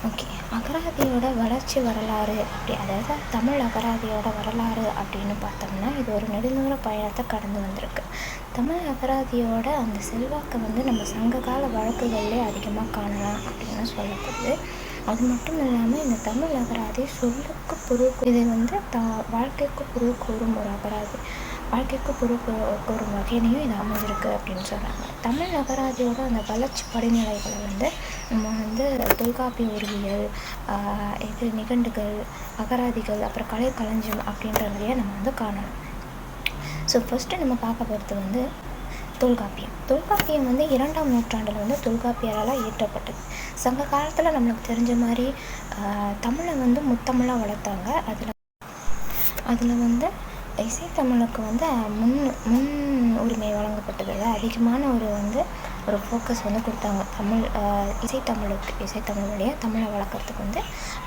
Okay. அகராதியோட வளர்ச்சி வரலாறு அதாவது தமிழ் அகராதியோட வரலாறு அப்படின்னு பார்த்தோம்னா, இது ஒரு நெடுந்தூர பயணத்தை கடந்து வந்திருக்கு. தமிழ் அகராதியோட அந்த செல்வாக்கை நம்ம சங்ககால வழக்குகள்லே அதிகமாக காணலாம் அப்படின்னு சொல்லப்படுது. அது மட்டும் இல்லாமல் இந்த தமிழ் அகராதி சொல்லுக்கு பொருள் இது வாழ்க்கைக்கு பொருள் கூறும் ஒரு அகராதி. வாழ்க்கைக்கு பொருள் கூறும் வகையிலையும் இது அமைஞ்சிருக்கு அப்படின்னு சொல்கிறாங்க. தமிழ் அகராதியோட அந்த வளர்ச்சி படிநிலைகளை நம்ம தொல்காப்பிய உருவியல், நிகண்டுகள், அகராதிகள், அப்புறம் கலை களஞ்சியம் அப்படின்றதையே நம்ம காணலாம். ஸோ ஃபஸ்ட்டு நம்ம பார்க்க போகிறது தொல்காப்பியம். தொல்காப்பியம் 2ஆம் நூற்றாண்டில் தொல்காப்பியரால் இயற்றப்பட்டது. சங்க காலத்தில் நம்மளுக்கு தெரிஞ்ச மாதிரி தமிழை முத்தமிழாக வளர்த்தாங்க. அதில் இசைத்தமிழுக்கு முன் உரிமை வழங்கப்பட்டது. அதிகமான ஒரு ஃபோக்கஸ் கொடுத்தாங்க. இசைத்தமிழ் வழியாக தமிழை வளர்க்குறதுக்கு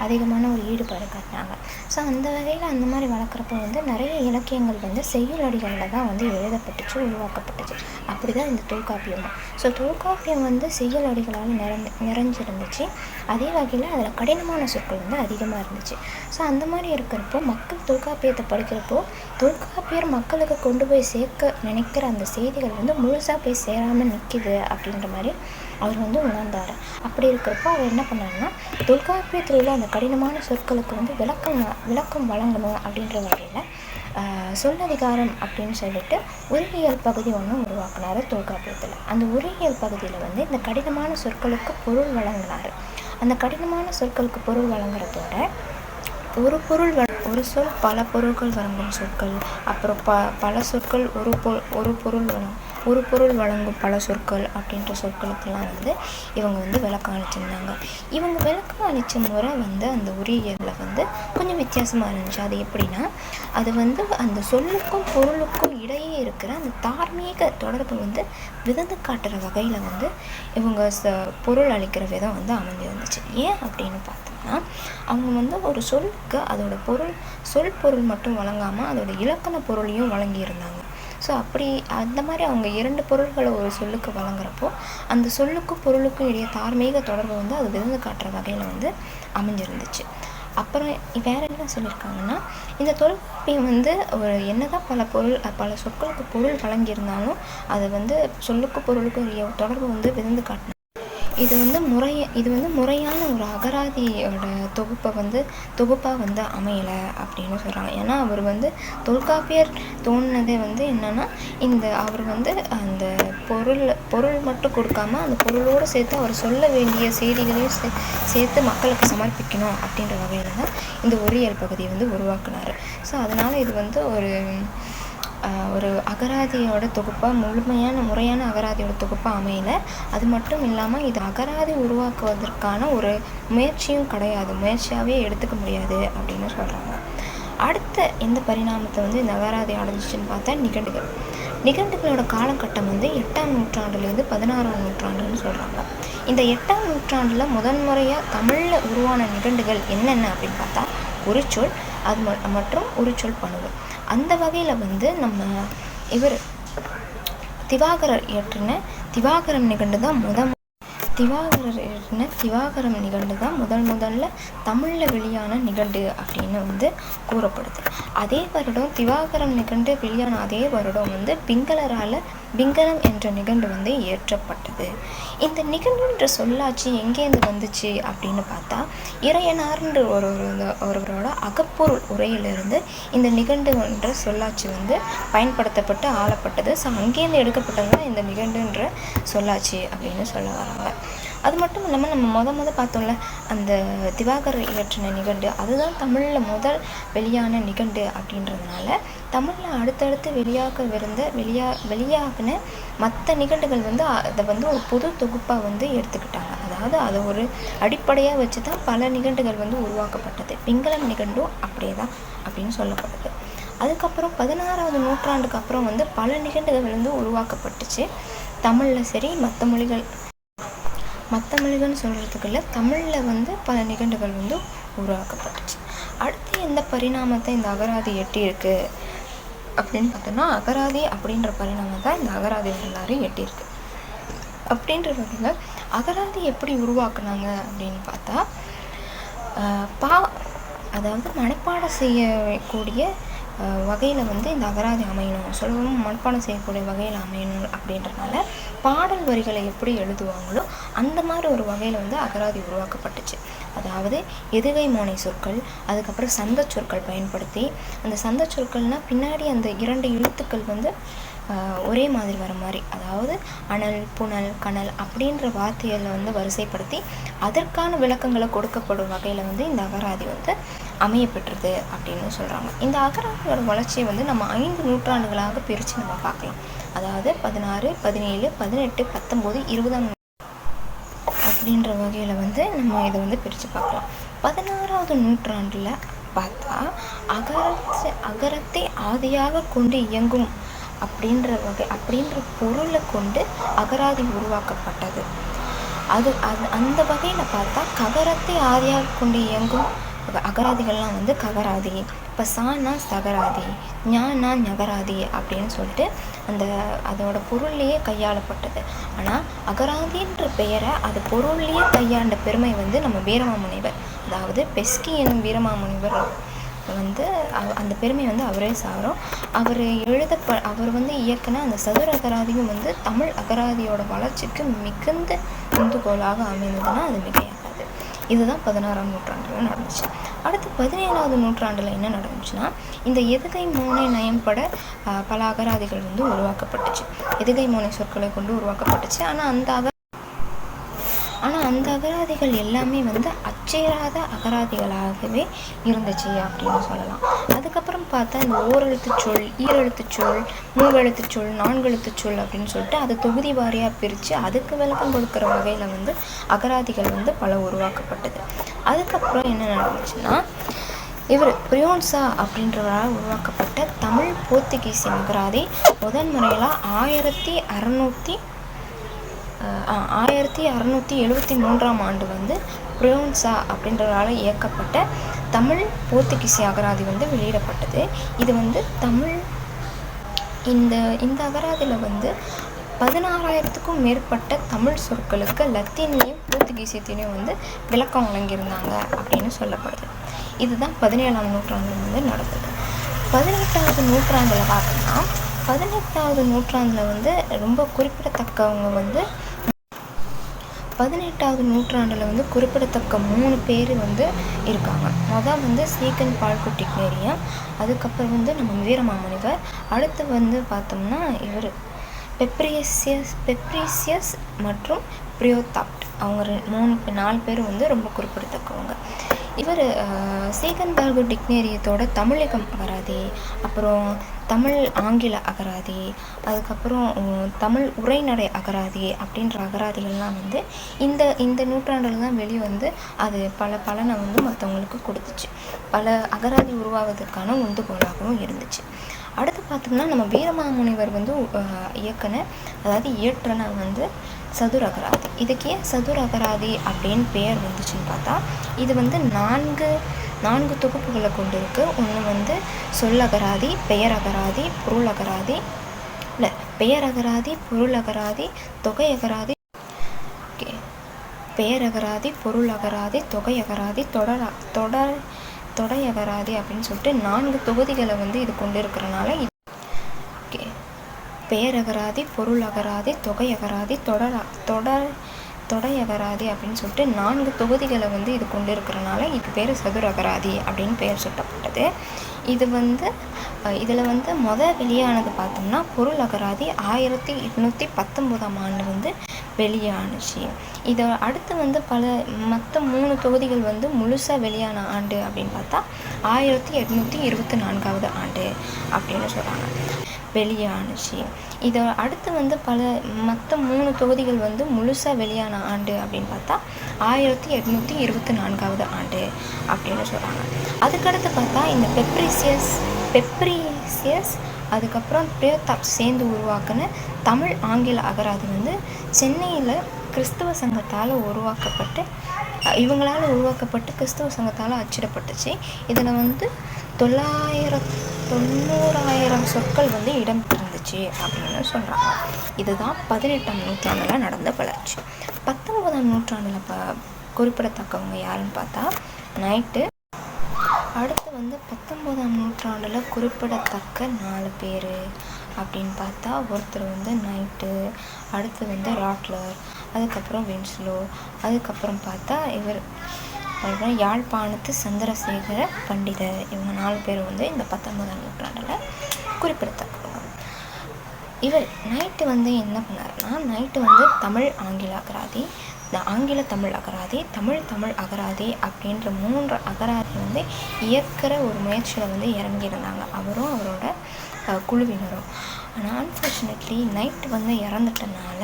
அதிகமான ஒரு ஈடுபாடு காட்டினாங்க. ஸோ அந்த வகையில் அந்த மாதிரி வளர்க்குறப்ப நிறைய இலக்கியங்கள் செய்யுளடிகளில் தான் எழுதப்பட்டுச்சு, உருவாக்கப்பட்டுச்சு. அப்படி தான் இந்த தொல்காப்பியமும். ஸோ தொல்காப்பியம் செய்யுளடிகளால் நிறைஞ்சிருந்துச்சு. அதே வகையில் அதில் கடினமான சொற்கள் அதிகமாக இருந்துச்சு. ஸோ அந்த மாதிரி இருக்கிறப்போ மக்கள் தொல்காப்பியத்தை படிக்கிறப்போ தொல்காப்பியர் மக்களுக்கு கொண்டு போய் சேர்க்க நினைக்கிற அந்த செய்திகள் முழுசாக போய் சேராமல் நிற்கிது அப்படின்ற மாதிரி அவர் உணர்ந்தார். அப்படி இருக்கிறப்போ அவர் என்ன பண்ணாருன்னா, தொல்காப்பியத்தில் உள்ள அந்த கடினமான சொற்களுக்கு விளக்கம் வழங்கணும் அப்படின்ற வகையில் சொல்லதிகாரம் அப்படின்னு சொல்லிட்டு உரியியல் பகுதி ஒன்று உருவாக்குனார் தொல்காப்பியத்தில். அந்த உரியியல் பகுதியில் இந்த கடினமான சொற்களுக்கு பொருள் வழங்கினார். அந்த கடினமான சொற்களுக்கு பொருள் வழங்குறதோட ஒரு சொல் பல பொருட்கள் வழங்கும் சொற்கள், அப்புறம் பல சொற்கள் ஒரு பொருள் வழங்கும் பல சொற்கள் அப்படின்ற சொற்களுக்கெல்லாம் இவங்க விளக்கம் அளிச்சிருந்தாங்க. இவங்க விளக்கம் அளித்த முறை அந்த உரியியலில் கொஞ்சம் வித்தியாசமாக இருந்துச்சு. அது எப்படின்னா, அது அந்த சொல்லுக்கும் பொருளுக்கும் இடையே இருக்கிற அந்த தார்மீக தொடர்பு விதந்து காட்டுற வகையில் இவங்க பொருள் அளிக்கிற விதம் அமைஞ்சிருந்துச்சு. ஏன் அப்படின்னு பார்த்தோம்னா, அவங்க ஒரு சொல்லுக்கு அதோட பொருள் மட்டும் வழங்காமல் அதோட இலக்கண பொருளையும் வழங்கியிருந்தாங்க. ஸோ அந்த மாதிரி அவங்க 2 பொருள்களை ஒரு சொல்லுக்கு வழங்குறப்போ அந்த சொல்லுக்கும் பொருளுக்கும் இடையே தார்மீக தொடர்பு அது விதந்து காட்டுற வகையில் அமைஞ்சிருந்துச்சு. அப்புறம் வேற என்ன சொல்லியிருக்காங்கன்னா, இந்த தொல்காப்பியம் ஒரு என்னதான் பல சொற்களுக்கு பொருள் வழங்கியிருந்தாலும் அது சொல்லுக்கு பொருளுக்கும் தொடர்பு விதந்து காட்டின இது முறையான ஒரு அகராதியோட தொகுப்பாக அமையலை அப்படின்னு சொல்கிறாங்க. ஏன்னா அவர் தொல்காப்பியர் தோணுனதே என்னன்னா, அவர் அந்த பொருள் மட்டும் கொடுக்காம அந்த பொருளோடு சேர்த்து அவர் சொல்ல வேண்டிய செய்திகளையும் சேர்த்து மக்களுக்கு சமர்ப்பிக்கணும் அப்படின்ற வகையில் தான் இந்த உரியியல் பகுதியை உருவாக்குனார். ஸோ அதனால் இது ஒரு அகராதியோட தொகுப்பாக முறையான அகராதியோட தொகுப்பாக அமையலை. அது மட்டும் இல்லாமல் இது அகராதி உருவாக்குவதற்கான ஒரு முயற்சியும் கிடையாது, முயற்சியாகவே எடுத்துக்க முடியாது அப்படின்னு சொல்கிறாங்க. அடுத்த எந்த பரிணாமத்தை இந்த அகராதி அடைஞ்சிச்சுன்னு பார்த்தா நிகண்டுகளோட காலகட்டம் 8ஆம் நூற்றாண்டுலேருந்து 16ஆம் நூற்றாண்டுன்னு சொல்கிறாங்க. இந்த 8ஆம் நூற்றாண்டில் முதன்முறையாக தமிழில் உருவான நிகண்டுகள் என்னென்ன அப்படின்னு பார்த்தா உரிச்சொல் மற்றும் உரிச்சொல் பணுவல். அந்த வகையில் நம்ம திவாகரர் இயற்றின திவாகரம் நிகண்டு தான் முதல்ல தமிழில் வெளியான நிகண்டு அப்படின்னு கூறப்படுது. அதே வருடம் திவாகரம் நிகண்டு வெளியான அதே வருடம் பிங்களரால் பிங்களம் என்ற நிகண்டு இயற்றப்பட்டது. இந்த நிகண்டுன்ற சொல்லாட்சி எங்கேருந்து வந்துச்சு அப்படின்னு பார்த்தா, இறையனார்ன்ற ஒருவரோட அகப்பொருள் உரையிலிருந்து இந்த நிகண்டு என்ற சொல்லாட்சி பயன்படுத்தப்பட்டு ஆளப்பட்டது. ஸோ அங்கேருந்து எடுக்கப்பட்டது தான் இந்த நிகண்டுன்ற சொல்லாட்சி அப்படின்னு சொல்ல வராங்க. அது மட்டும் இல்லாமல் நம்ம பார்த்தோம்ல, அந்த திவாகரர் இயற்றின நிகண்டு அதுதான் தமிழில் முதல் வெளியான நிகண்டு அப்படின்றதுனால தமிழில் அடுத்தடுத்து வெளியாகின மற்ற நிகண்டுகள் அதை ஒரு பொது தொகுப்பாக எடுத்துக்கிட்டாங்க. அதாவது அதை ஒரு அடிப்படையாக வச்சு தான் பல நிகண்டுகள் உருவாக்கப்பட்டது. பிங்களம் நிகண்டும் அப்படியே தான் அப்படின்னு சொல்லப்படுது. அதுக்கப்புறம் 16ஆவது நூற்றாண்டுக்கு அப்புறம் பல நிகண்டுகள் உருவாக்கப்பட்டுச்சு. தமிழில் சரி, மற்ற மொழிகள்னு சொல்கிறதுக்குள்ள தமிழில் பல நிகண்டுகள் உருவாக்கப்பட்டுச்சு. அடுத்து எந்த பரிணாமத்தை இந்த அகராதி எட்டியிருக்கு அப்படின்னு பார்த்தோன்னா, அகராதி அப்படின்ற பரிணாமத்தை இந்த அகராதி வரலாறு எட்டியிருக்கு. அப்படின்ற வகையில் அகராதி எப்படி உருவாக்குனாங்க அப்படின்னு பார்த்தா, பா அதாவது மனப்பாடம் செய்யக்கூடிய வகையில் வந்து இந்த அகராதி அமையணும், சுலபமாக மனப்பாடம் செய்யக்கூடிய வகையில் அமையணும் அப்படின்றனால பாடல் வரிகளை எப்படி எழுதுவாங்களோ அந்த மாதிரி ஒரு வகையில் வந்து அகராதி உருவாக்கப்பட்டுச்சு. அதாவது எதுகை மோனை சொற்கள், அதுக்கப்புறம் சந்த சொற்கள் பயன்படுத்தி, அந்த சந்த சொற்கள்னால் பின்னாடி அந்த 2 எழுத்துக்கள் வந்து ஒரே மாதிரி வர மாதிரி, அதாவது அனல், புனல், கனல் அப்படின்ற வார்த்தைகளை வந்து வரிசைப்படுத்தி அதற்கான விளக்கங்களை கொடுக்கப்படும் வகையில் வந்து இந்த அகராதி வந்து அமையப்பெற்றது அப்படின்னு சொல்கிறாங்க. இந்த அகராதியோட வளர்ச்சியை வந்து நம்ம 5 நூற்றாண்டுகளாக பிரித்து நம்ம பார்க்கலாம். அதாவது 16, 17, 18, 19, 20 அப்படின்ற வகையில் வந்து நம்ம இதை வந்து பிரித்து பார்க்கலாம். 16வது நூற்றாண்டில் பார்த்தா அகரத்தை ஆதியாக கொண்டு இயங்கும் அப்படின்ற பொருளை கொண்டு அகராதி உருவாக்கப்பட்டது. அந்த வகையில் பார்த்தா ககரத்தை ஆதியாக கொண்டு இயங்கும் அகராதிகள்லாம் வந்து ககராதி, இப்போ சானா சகராதி, ஞானா ஞகராதி அப்படின்னு சொல்லிட்டு அதோட பொருள்லேயே கையாளப்பட்டது. ஆனால் அகராதின்ற பெயரை அது பொருள்லேயே கையாண்ட பெருமை வந்து நம்ம வீரமாமுனிவர், அதாவது பெஸ்கி எனும் வீரமாமுனிவர் வந்து அந்த பெருமை வந்து அவரே சாரும். அவர் வந்து இயக்குன அந்த சதுர அகராதியும் வந்து தமிழ் அகராதியோட வளர்ச்சிக்கு மிகுந்த உந்துகோலாக அமைந்ததுன்னா அது மிகையாகாது. இதுதான் 16ஆம் நூற்றாண்டில் நடந்துச்சு. அடுத்து 17வது நூற்றாண்டில் என்ன நடந்துச்சுன்னா, இந்த எதுகை மோனை நயம்பட பல அகராதிகள் வந்து உருவாக்கப்பட்டுச்சு. எதுகை மோனை சொற்களை கொண்டு உருவாக்கப்பட்டுச்சு. ஆனால் அந்த அகராதிகள் எல்லாமே வந்து அச்சேராத அகராதிகளாகவே இருந்துச்சு அப்படின்னு சொல்லலாம். அதுக்கப்புறம் பார்த்தா இந்த ஓரெழுத்துச்சொல், ஈரெழுத்துச்சொல், மூவெழுத்துச்சொல், 4 எழுத்துச்சொல் அப்படின்னு சொல்லிட்டு அதை தொகுதி வாரியாக பிரித்து அதுக்கு விளக்கம் கொடுக்குற வகையில் வந்து அகராதிகள் வந்து பல உருவாக்கப்பட்டது. அதுக்கப்புறம் என்ன நடந்துச்சுன்னா, இவர் பிரியோன்சா அப்படின்றவரால் உருவாக்கப்பட்ட தமிழ் போர்த்துகீசிய அகராதி முதன் முறையில் 1673ஆம் ஆண்டு வந்து பிரியோன்சா அப்படின்றவரால் இயக்கப்பட்ட தமிழ் போர்த்துகீசிய அகராதி வந்து வெளியிடப்பட்டது. இது வந்து இந்த அகராதியில் வந்து 16,000க்கும் மேற்பட்ட தமிழ் சொற்களுக்கு லத்தீன்லையும் போர்த்துகீசியத்திலையும் வந்து விளக்கம் வழங்கியிருந்தாங்க அப்படின்னு சொல்லப்படுது. இதுதான் 17ஆம் நூற்றாண்டில் வந்து நடந்தது. 18வது நூற்றாண்டில் பார்த்தோம்னா, 18வது நூற்றாண்டில் வந்து ரொம்ப குறிப்பிடத்தக்கவங்க வந்து 18வது நூற்றாண்டில் வந்து குறிப்பிடத்தக்க 3 பேர் வந்து இருக்காங்க. முதல் வந்து சீகன் பால்குட்டி டிக்னேரியம், அதுக்கப்புறம் வந்து நம்ம வீரமாமுனிவர், அடுத்து வந்து பார்த்தோம்னா இவர் பெப்ரிசியஸ் மற்றும் பிரியோதாப்ட். அவங்க 4 பேர் வந்து ரொம்ப குறிப்பிடத்தக்கவங்க. இவர் சீகன் பால்கு டிக்னேரியத்தோட தமிழகம் அகராதி, அப்புறம் தமிழ் ஆங்கில அகராதி, அதுக்கப்புறம் தமிழ் உரைநடை அகராதி அப்படின்ற அகராதிகள்லாம் வந்து இந்த நூற்றாண்டில் தான் வெளியே வந்து அது பல பலனை வந்து மற்றவங்களுக்கு கொடுத்துச்சு. பல அகராதி உருவாவதற்கான உந்துகோலாகவும் இருந்துச்சு. அடுத்து பார்த்தோம்னா, நம்ம வீரமாமுனிவர் வந்து இயற்றின வந்து சதுர அகராதி. இதுக்கு ஏன் சதுர அகராதி அப்படின்னு பெயர் வந்துச்சுன்னு பார்த்தா, இது வந்து 4 தொகுப்புகளை கொண்டு இருக்கு. ஒன்று வந்து சொல்லகராதி, பெயரகராதி, பொருளகராதி, பெயரகராதி, பொருளகராதி, தொகையகராதி, பெயரகராதி, பொருளகராதி, தொகையகராதி, தொடையகராதி அப்படின்னு சொல்லிட்டு 4 தொகுதிகளை வந்து இது கொண்டு இருக்கிறனால பெயரகராதி, பொருளகராதி, தொகையகராதி, தொடையகராதி அப்படின்னு சொல்லிட்டு 4 தொகுதிகளை வந்து இது கொண்டு இருக்கிறனால இது பேர் சதுர அகராதி அப்படின்னு பெயர் சூட்டப்பட்டது. இதில் வந்து வெளியானது பார்த்தோம்னா பொருள் அகராதி 1819ஆம் ஆண்டு வந்து வெளியானுச்சு. இதை அடுத்து வந்து மற்ற 3 தொகுதிகள் வந்து முழுசாக வெளியான ஆண்டு அப்படின்னு பார்த்தா 1824ஆவது ஆண்டு அப்படின்னு சொல்கிறாங்க வெளியானுச்சு. இதை அடுத்து வந்து மற்ற 3 தொகுதிகள் வந்து முழுசாக வெளியான ஆண்டு அப்படின்னு பார்த்தா 1824ஆவது ஆண்டு அப்படின்னு சொல்கிறாங்க. அதுக்கடுத்து பார்த்தா இந்த பெப்ரிசியஸ் அதுக்கப்புறம் பிரியோதாப்ட் சேர்ந்து உருவாக்கின தமிழ் ஆங்கில அகராதி வந்து சென்னையில் கிறிஸ்தவ சங்கத்தால் இவங்களால் உருவாக்கப்பட்டு கிறிஸ்தவ சங்கத்தால் அச்சிடப்பட்டுச்சு. இதில் வந்து 90,000 சொற்கள் வந்து இடம்பெற்றிருந்துச்சு அப்படின்னு சொல்கிறாங்க. இதுதான் 18ஆம் நூற்றாண்டில் நடந்த வளர்ச்சி. 19ஆம் நூற்றாண்டில் குறிப்பிடத்தக்கவங்க யாருன்னு பார்த்தா நைட்டு. அடுத்து வந்து 19ஆம் நூற்றாண்டில் குறிப்பிடத்தக்க 4 பேர் அப்படின்னு பார்த்தா, ஒருத்தர் வந்து நைட்டு, அடுத்து வந்து ராட்லர், அதுக்கப்புறம் வின்ஸ்லோ, அதுக்கப்புறம் பார்த்தா இவர் யாழ்ப்பாணத்து சந்திரசேகர பண்டிதர். இவங்க 4 பேர் வந்து இந்த 19ஆம் நூற்றாண்டில் குறிப்பிடத்தக்கவங்க. இவர் நைட்டு வந்து என்ன பண்ணாருன்னா, நைட்டு வந்து தமிழ் ஆங்கில அகராதி, ஆங்கில தமிழ் அகராதி, தமிழ் அகராதி அப்படின்ற 3 அகராதி வந்து இயக்கிற ஒரு முயற்சியில் வந்து இறங்கியிருந்தாங்க, அவரும் அவரோட குழுவினரும். ஆனால் அன்ஃபார்ச்சுனேட்லி நைட்டு வந்து இறந்துட்டனால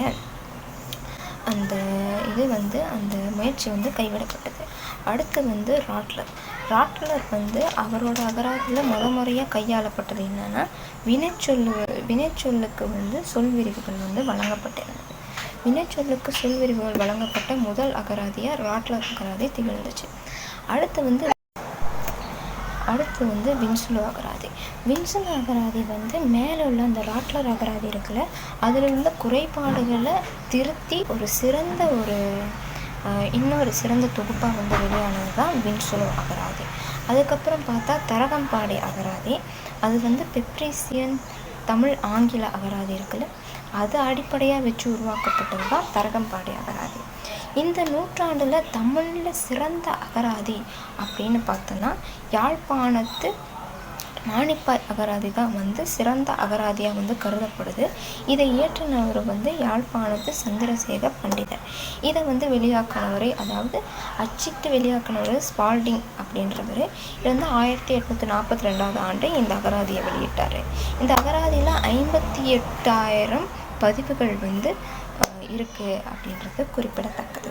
அந்த அந்த முயற்சி வந்து கைவிடப்பட்டது. அடுத்து வந்து ராட்லர் வந்து அவரோட அகராதியில் முறையாக கையாளப்பட்டது என்னென்னா, வினைச்சொல்லுக்கு வந்து சொல்விரிவுகள் வந்து வழங்கப்பட்டிருந்தது. வினைச்சொல்லுக்கு சொல்விரிவுகள் வழங்கப்பட்ட முதல் அகராதியாக ராட்லர் அகராதி திகழ்ந்துச்சு. அடுத்து வந்து வின்ஸ்லோ அகராதி. வின்ஸ்லோ அகராதி வந்து மேலே உள்ள அந்த ராட்லர் அகராதி இருக்குல்ல, அதில் உள்ள குறைபாடுகளை திருத்தி இன்னொரு சிறந்த தொகுப்பாக வந்து வெளியானது தான் வின்ஸ்லோ அகராதி. அதுக்கப்புறம் பார்த்தா தரகம்பாடி அகராதி. அது வந்து பெப்ரிசியன் தமிழ் ஆங்கில அகராதி இருக்குல்ல, அது அடிப்படையாக வச்சு உருவாக்கப்பட்டது தான் தரகம்பாடி அகராதி. இந்த நூற்றாண்டில் தமிழில் சிறந்த அகராதி அப்படின்னு பார்த்தோன்னா யாழ்ப்பாணத்து மானிப்பாய் அகராதி தான் வந்து சிறந்த அகராதியாக வந்து கருதப்படுது. இதை இயற்றினவர் வந்து யாழ்ப்பாணத்து சந்திரசேகர பண்டிதர். இதை வந்து வெளியாக்கினவர், அதாவது அச்சிட்டு வெளியாக்கினவர் ஸ்பால்டிங் அப்படின்றவர். இது வந்து 1842 ஆண்டு இந்த அகராதியை வெளியிட்டார். இந்த அகராதியில் 58,000 பதிவுகள் வந்து இருக்குது அப்படின்றது குறிப்பிடத்தக்கது.